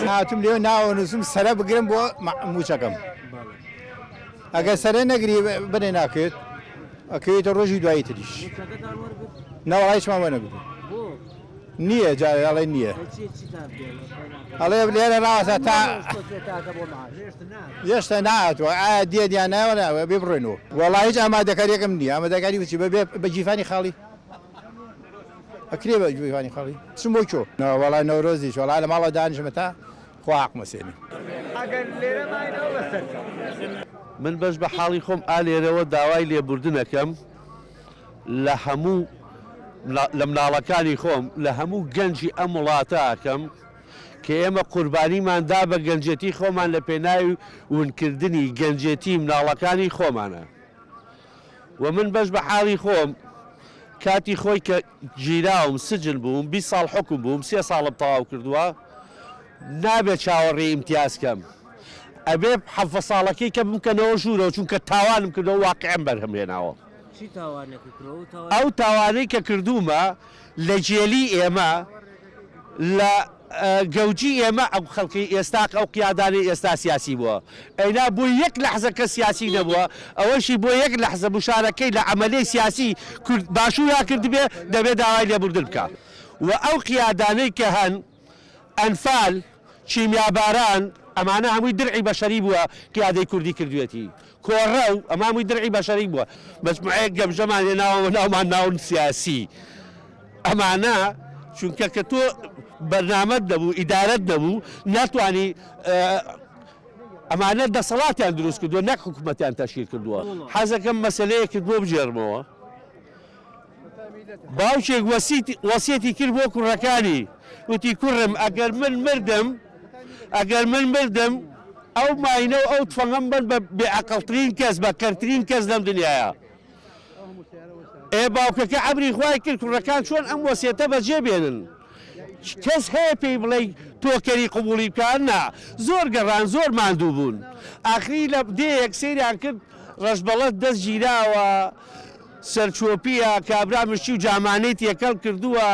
هاتم لێ ناوەنووسم سەرە بگرم بۆ موچەکەم ئەگەر سەرە نەگری بنێ ناکرێت ئەکەوێتە ڕۆژی دوایی تریش ناوەڵایشمان وەنەگرێت نییە جارێ ئەڵێ نییە ئەڵێ لێرە ڕاستە تا هێشتا نهاتوە ئایا دێدیان ناوە بێ بڕێنەوە وەڵای هیچ ئامادەکاریەکەم نییە ئامادەکاری وچی بەبێ بە جیفانی خاڵی ئەکرێ بە جیفانی خاڵی چم بۆ چۆ وەڵای نەورۆزیش وەڵای لە ماڵە دانیشمە تا خوا حەقمەسێنی من بەش بە حاڵی خۆم ئالێرەوە داوای لێبوردنەکەم لە هەموو لە مناڵەکانی خۆم لە هەموو گەنجی ئەم وڵاتەکەم کە ئێمە قوربانیماندا بە گەنجێتی خۆمان لە پێناوی ونکردنی گەنجێتی مناڵەکانی خۆمانە و من بەش بە حاڵی خۆم کاتی خۆی کە گیراوم سجن بووم 20 ساڵ حکم بووم 3 ساڵم تەواو کردووە نابێت چاوەڕێی ئیمتیازکەم ئەبێ حەفە ساڵەکەی کە بمکەنەوە ژوورەوە چونکە تاوانم کردەوە واقعەم بەرهەمهێناوە ئەو تاوانەی کە کردومە لە جێلی ئێمە لە گەوجی ئێمە ئەو خەڵکی ئێستا ئەو قیادانی ئێستا سیاسی بووە ئەینا بۆ یەک لەحزە کە سیاسی نەبووە ئەوەشی بۆ یەک لەحزە بشارەکەی لە عەمەلەی سیاسی باشوورا کردبێ دەبێت داوای لێبوردن بکە و ئەو قیادانەی کە هەن ئەنفال چیمیاباران ئەمانە هەمووی درعی بەشەری بووە قیادەی کوردی کردوێتی کۆڕە و ئەمە هەمووی درعی بەشەری بووە مەجموعەیەک گەمژەمان هێناوە ناومان ناون سیاسی ئەمانە چونکە کە تۆ بەرنامەت نەبوو ئیدارەت نەبوو ناتوانی ئەمانە دەسەڵاتیان دروست کردووە نەک حکوومەتیان تەشکیل کردووە حەزەکەم مەسەلەیەکت بۆ بژێڕمەوە باوکێک وەسیەتی کرد بۆ کوڕەکانی وتی کوڕم ئەگەر من مردم ئەو ماینە و ئەو تفەنگەم بن بە بێعەقڵترین کەس بە کەرترین کەس لەم دنیایە باوکەکە عەمری خوای کرد کوڕەکان چۆن ئەم وەسیەتە بەجێبێنن کەس هەیە پێی بڵێ تۆکەری قبوڵی بکەن نا زۆر گەڕان زۆر ماندوو بوون ئاخری لە دەیەک سەیریان کرد ڕەشبەڵەت دەست گیراوە سەرچۆپیە کابرا مشتی و جامانەی تێکەڵ کردووە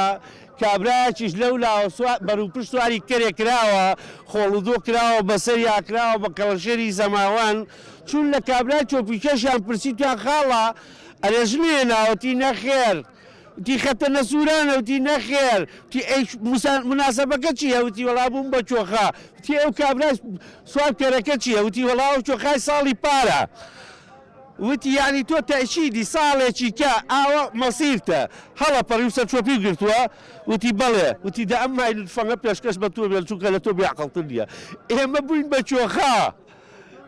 کابراایکیش لەولاوە بەروپشت سواری کەرێک کراوە خۆڵودۆ کراوە بەسەریا کراوە بە کەڵەشێری زەماوان چون لە کابرای چۆپیکەشیان پرسییان خاڵە ئەرێژمێ ناوەتی نەخێر وتی خەتە نەسوورانە وتی نەخێر مناسبەکە چییە وتی وەڵا بووم بە چۆخە وتی ئەو کابرای سوار کەرەکە چییە وتی وەڵاو چۆخای ساڵی پارە وتی یعنی تۆ تەشیدی ساڵێکی کە ئاوە مەسیرتە هەڵە پەڕیوسە چۆپی گرتووە وتی بەڵێ وتی دا ئەم فەنگە پێشکەش بە تۆ بێت چونکە لە تۆ بێعەقڵتر نییە ئێمە بووین بە چۆخە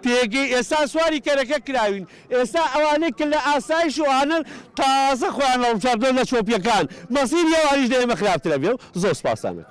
تێگەی ئێستا سواری کەرەکە کراوین ئێستا ئەوانەی کە لە ئاسایش وانن تازە خۆیان لەڵچاردۆ لە چۆپیەکان مەسیری ئەوانیش دەیمە خراپترە بێ و زۆر سپاسانە